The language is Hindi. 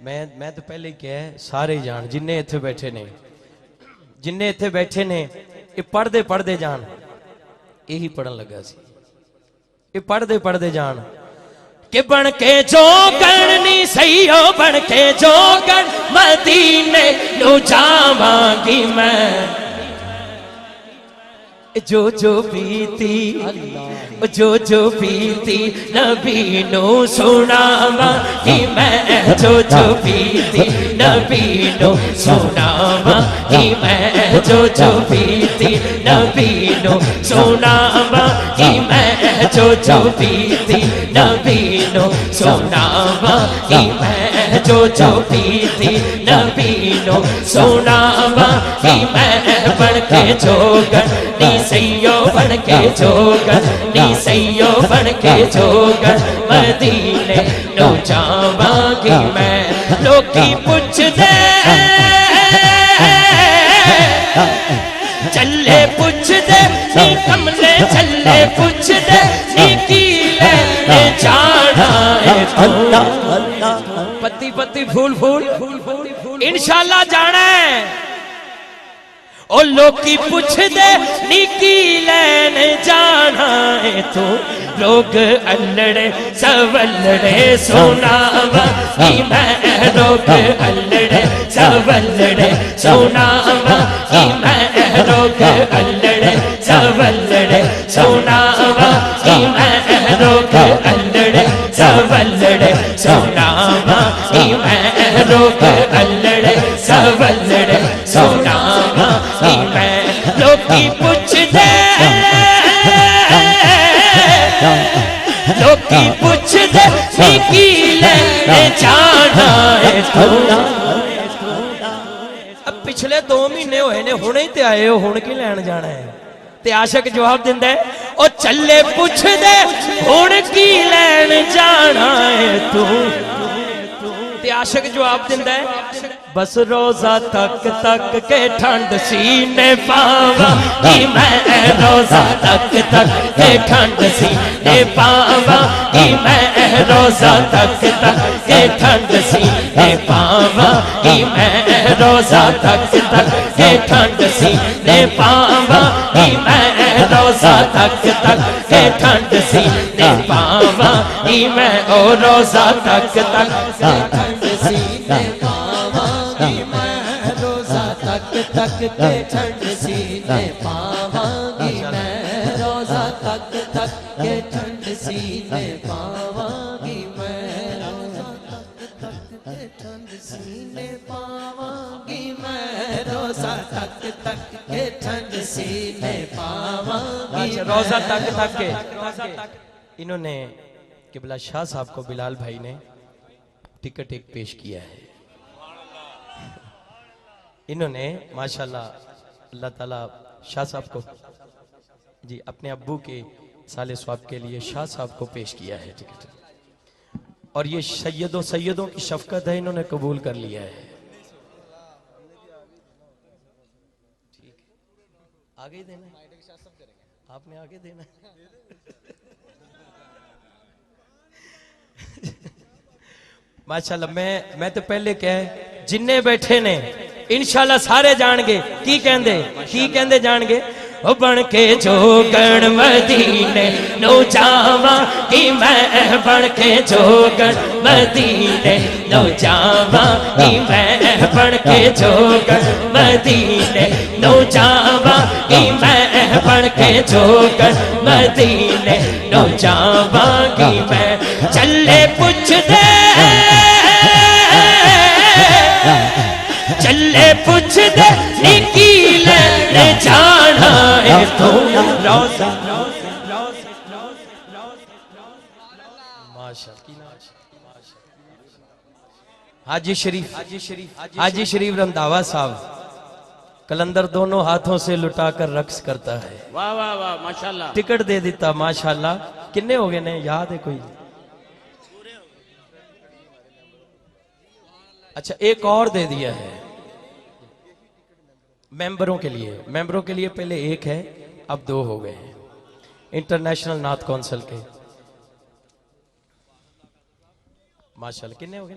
मैं तो पहले ही कहा सारे जान जिन्ने इत्थे बैठे ने जिन्ने इत्थे बैठे ने ये पढ़ते पढ़ते जान यही पढ़न लगा सी ये पढ़ते पढ़ते जान कि बन के जो करनी सही हो बन के जो कर मदीने नु जावांगी मैं जो बीती जो बीती नबी नु सुनावांगी मैं जो बीती नबी नु सुनावांगी मैं जो बीती नबी नु सुनावांगी मैं जो बीती नबी नु सुनावांगी मैं जो बीती नबी नु सुनावांगी मैं बन के जोगन नी सैयो बन के जोगन नी सैयो बन के जोगन मदीने नु जावांगी मैं लोकी पुछदे चले पुछदे नी कमले चले पुछदे नी कीले ने जाना है पत्ती पत्ती फूल फूल इंशाल्लाह जाना है ओ लोकी पुछदे निकी लैन जाना है तो लोग अल्लड़े सवल्लड़े सुनावांगी मैं लोग अल्लड़े सवल्लड़े सुनावांगी मैं लोग अल्लड़े सवल्लड़े सुनावांगी मैं लोग अल्लड़े सवल्लड़े सुनावांगी मैं लोग अल्लड़े सवल्लड़े सुनावांगी मैं लोकी पुछदे लोकी पुछदे निकी लैने जाना है अब पिछले 2 महीने होए ने हुणे ही ते आए हो हुण की लैन जाना है ते आशिक जवाब दिंदा है ओ चले पुछदे हुण की लैन जाना है तू ते आशिक जवाब दिंदा है बस रोजा तक तक के ठंड सीने पावांगी मैं रोजा तक तक के ठंड सीने पावांगी मैं रोजा तक तक के ठंड सीने पावांगी मैं रोजा तक तक के ठंड सीने पावांगी मैं रोजा तक तक के ठंड सीने पावांगी मैं ओ रोजा तक तक के ठंड सीने पावांगी मैं रोजा तक तक के ठंड सीने पावांगी मैं रोजा तक तक के ठंड सीने पावांगी मैं रोजा तक तक के ठंड सीने पावांगी मैं रोजा तक तक के ठंड सीने पावांगी रोजा तक तक के इन्होंने किबला शाह साहब को बिलाल भाई ने टिकट एक पेश किया है इन्होंने माशाल्लाह अल्लाह ताला शाह साहब को जी अपने अब्बू के साले स्वाब के लिए शाह साहब को पेश किया है टिकट और ये सैयदों की शफकत है इन्होंने कबूल कर लिया है ठीक आगे ही देना आपने आगे देना माशाल्लाह मैं तो पहले कह जिन्ने बैठे ने इंशाल्लाह सारे जाणगे की कहंदे जाणगे ओ बन के जोगण मदीने नो जावांगी मैं बन के जोगण मदीने नो जावांगी मैं बन के जोगण मदीने नो जावांगी मैं बन के जोगण मदीने नो जावांगी मैं चले पुछदे चले पुछदे निकी लैने जाना है तो रोजा हाजी शरीफ रंधावा साहब कलंदर दोनों हाथों से लुटाकर रक्स करता है वाह वाह वाह माशाल्लाह टिकट दे दिता माशाल्लाह किन्ने हो गए ने याद है कोई अच्छा एक और दे दिया है मेंबरों के लिए पहले एक है अब 2 हो गए हैं इंटरनेशनल नाथ काउंसिल के माशाल्लाह किन्ने हो गए